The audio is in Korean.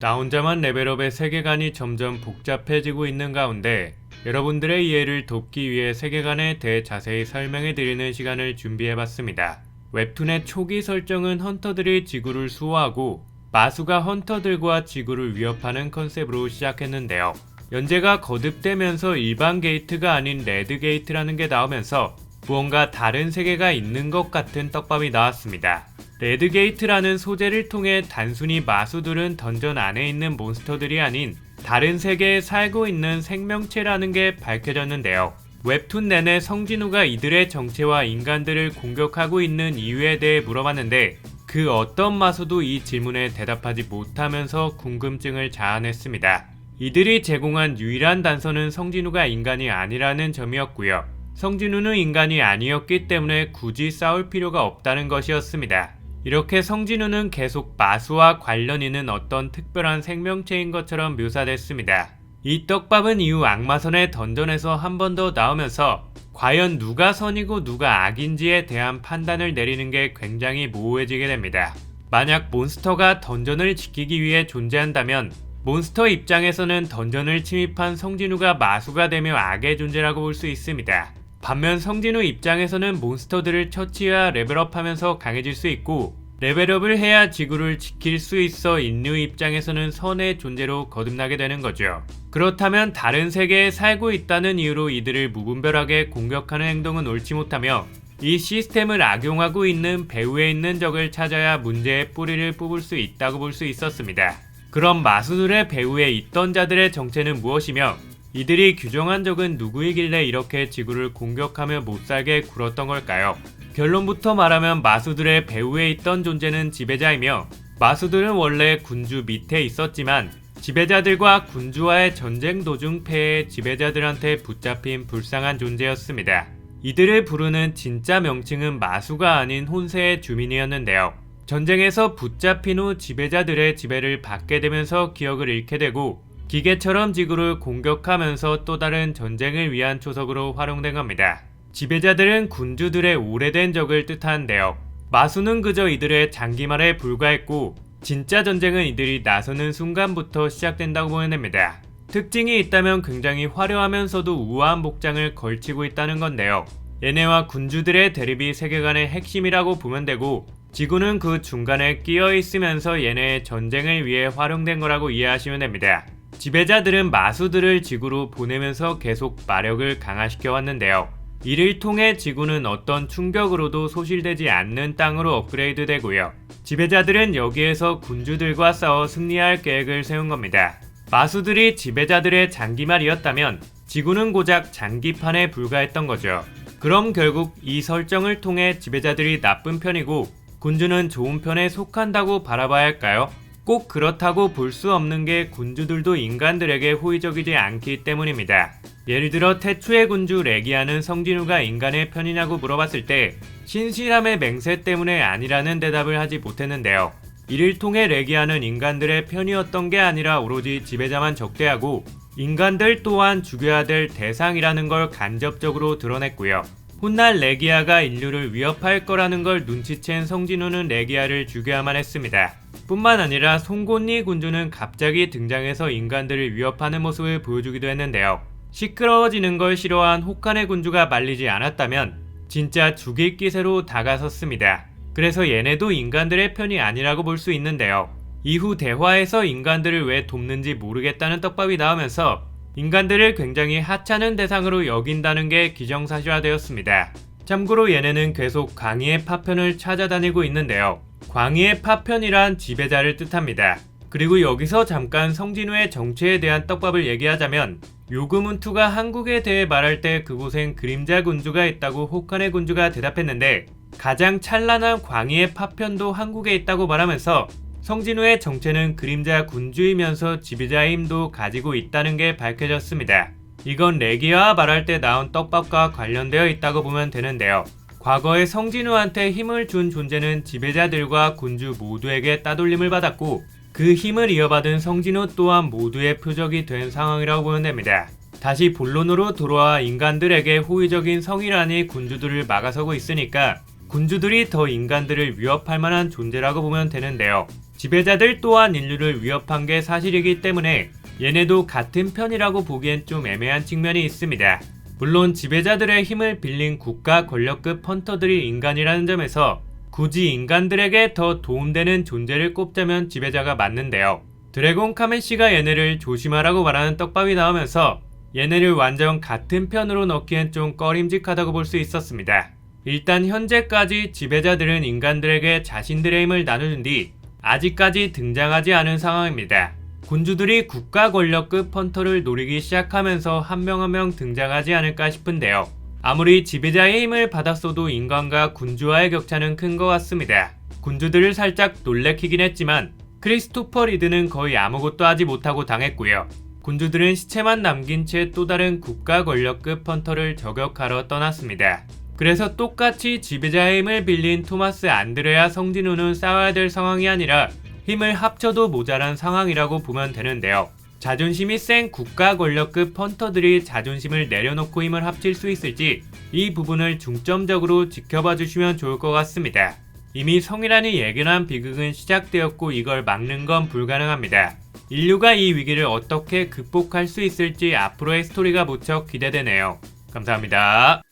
나 혼자만 레벨업의 세계관이 점점 복잡해지고 있는 가운데 여러분들의 이해를 돕기 위해 세계관에 대해 자세히 설명해 드리는 시간을 준비해봤습니다. 웹툰의 초기 설정은 헌터들이 지구를 수호하고 마수가 헌터들과 지구를 위협하는 컨셉으로 시작했는데요. 연재가 거듭되면서 일반 게이트가 아닌 레드 게이트라는 게 나오면서 무언가 다른 세계가 있는 것 같은 떡밥이 나왔습니다. 레드 게이트라는 소재를 통해 단순히 마수들은 던전 안에 있는 몬스터들이 아닌 다른 세계에 살고 있는 생명체라는 게 밝혀졌는데요. 웹툰 내내 성진우가 이들의 정체와 인간들을 공격하고 있는 이유에 대해 물어봤는데 그 어떤 마수도 이 질문에 대답하지 못하면서 궁금증을 자아냈습니다. 이들이 제공한 유일한 단서는 성진우가 인간이 아니라는 점이었고요. 성진우는 인간이 아니었기 때문에 굳이 싸울 필요가 없다는 것이었습니다. 이렇게 성진우는 계속 마수와 관련 있는 어떤 특별한 생명체인 것처럼 묘사됐습니다. 이 떡밥은 이후 악마선의 던전에서 한 번 더 나오면서 과연 누가 선이고 누가 악인지에 대한 판단을 내리는 게 굉장히 모호해지게 됩니다. 만약 몬스터가 던전을 지키기 위해 존재한다면 몬스터 입장에서는 던전을 침입한 성진우가 마수가 되며 악의 존재라고 볼 수 있습니다. 반면 성진우 입장에서는 몬스터들을 처치해야 레벨업하면서 강해질 수 있고 레벨업을 해야 지구를 지킬 수 있어 인류 입장에서는 선의 존재로 거듭나게 되는 거죠. 그렇다면 다른 세계에 살고 있다는 이유로 이들을 무분별하게 공격하는 행동은 옳지 못하며 이 시스템을 악용하고 있는 배후에 있는 적을 찾아야 문제의 뿌리를 뽑을 수 있다고 볼 수 있었습니다. 그럼 마수들의 배후에 있던 자들의 정체는 무엇이며 이들이 규정한 적은 누구이길래 이렇게 지구를 공격하며 못살게 굴었던 걸까요? 결론부터 말하면 마수들의 배후에 있던 존재는 지배자이며 마수들은 원래 군주 밑에 있었지만 지배자들과 군주와의 전쟁 도중 패해 지배자들한테 붙잡힌 불쌍한 존재였습니다. 이들을 부르는 진짜 명칭은 마수가 아닌 혼세의 주민이었는데요. 전쟁에서 붙잡힌 후 지배자들의 지배를 받게 되면서 기억을 잃게 되고 기계처럼 지구를 공격하면서 또 다른 전쟁을 위한 초석으로 활용된 겁니다. 지배자들은 군주들의 오래된 적을 뜻하는데요. 마수는 그저 이들의 장기말에 불과했고 진짜 전쟁은 이들이 나서는 순간부터 시작된다고 보면 됩니다. 특징이 있다면 굉장히 화려하면서도 우아한 복장을 걸치고 있다는 건데요. 얘네와 군주들의 대립이 세계관의 핵심이라고 보면 되고 지구는 그 중간에 끼어 있으면서 얘네의 전쟁을 위해 활용된 거라고 이해하시면 됩니다. 지배자들은 마수들을 지구로 보내면서 계속 마력을 강화시켜 왔는데요. 이를 통해 지구는 어떤 충격으로도 소실되지 않는 땅으로 업그레이드 되고요. 지배자들은 여기에서 군주들과 싸워 승리할 계획을 세운 겁니다. 마수들이 지배자들의 장기말이었다면 지구는 고작 장기판에 불과했던 거죠. 그럼 결국 이 설정을 통해 지배자들이 나쁜 편이고 군주는 좋은 편에 속한다고 바라봐야 할까요? 꼭 그렇다고 볼 수 없는 게 군주들도 인간들에게 호의적이지 않기 때문입니다. 예를 들어 태초의 군주 레기아는 성진우가 인간의 편이냐고 물어봤을 때 신실함의 맹세 때문에 아니라는 대답을 하지 못했는데요. 이를 통해 레기아는 인간들의 편이었던 게 아니라 오로지 지배자만 적대하고 인간들 또한 죽여야 될 대상이라는 걸 간접적으로 드러냈고요. 훗날 레기아가 인류를 위협할 거라는 걸 눈치챈 성진우는 레기아를 죽여야만 했습니다. 뿐만 아니라 송곳니 군주는 갑자기 등장해서 인간들을 위협하는 모습을 보여주기도 했는데요. 시끄러워지는 걸 싫어한 혹한의 군주가 말리지 않았다면 진짜 죽일 기세로 다가섰습니다. 그래서 얘네도 인간들의 편이 아니라고 볼 수 있는데요. 이후 대화에서 인간들을 왜 돕는지 모르겠다는 떡밥이 나오면서 인간들을 굉장히 하찮은 대상으로 여긴다는 게 기정사실화되었습니다. 참고로 얘네는 계속 광희의 파편을 찾아다니고 있는데요. 광희의 파편이란 지배자를 뜻합니다. 그리고 여기서 잠깐 성진우의 정체에 대한 떡밥을 얘기하자면 요그문투가 한국에 대해 말할 때 그곳엔 그림자 군주가 있다고 혹한의 군주가 대답했는데 가장 찬란한 광희의 파편도 한국에 있다고 말하면서 성진우의 정체는 그림자 군주이면서 지배자의 힘도 가지고 있다는 게 밝혀졌습니다. 이건 레기아와 말할 때 나온 떡밥과 관련되어 있다고 보면 되는데요. 과거에 성진우한테 힘을 준 존재는 지배자들과 군주 모두에게 따돌림을 받았고 그 힘을 이어받은 성진우 또한 모두의 표적이 된 상황이라고 보면 됩니다. 다시 본론으로 돌아와 인간들에게 호의적인 성이란이 군주들을 막아서고 있으니까 군주들이 더 인간들을 위협할 만한 존재라고 보면 되는데요. 지배자들 또한 인류를 위협한 게 사실이기 때문에 얘네도 같은 편이라고 보기엔 좀 애매한 측면이 있습니다. 물론 지배자들의 힘을 빌린 국가 권력급 헌터들이 인간이라는 점에서 굳이 인간들에게 더 도움되는 존재를 꼽자면 지배자가 맞는데요. 드래곤 카멘씨가 얘네를 조심하라고 말하는 떡밥이 나오면서 얘네를 완전 같은 편으로 넣기엔 좀 꺼림직하다고 볼 수 있었습니다. 일단 현재까지 지배자들은 인간들에게 자신들의 힘을 나누는 뒤 아직까지 등장하지 않은 상황입니다. 군주들이 국가 권력급 헌터를 노리기 시작하면서 한 명 한 명 등장하지 않을까 싶은데요. 아무리 지배자의 힘을 받았어도 인간과 군주와의 격차는 큰 것 같습니다. 군주들을 살짝 놀래키긴 했지만 크리스토퍼 리드는 거의 아무것도 하지 못하고 당했고요. 군주들은 시체만 남긴 채 또 다른 국가 권력급 헌터를 저격하러 떠났습니다. 그래서 똑같이 지배자의 힘을 빌린 토마스 안드레아 성진우는 싸워야 될 상황이 아니라 힘을 합쳐도 모자란 상황이라고 보면 되는데요. 자존심이 센 국가 권력급 헌터들이 자존심을 내려놓고 힘을 합칠 수 있을지 이 부분을 중점적으로 지켜봐 주시면 좋을 것 같습니다. 이미 성이란이 예견한 비극은 시작되었고 이걸 막는 건 불가능합니다. 인류가 이 위기를 어떻게 극복할 수 있을지 앞으로의 스토리가 무척 기대되네요. 감사합니다.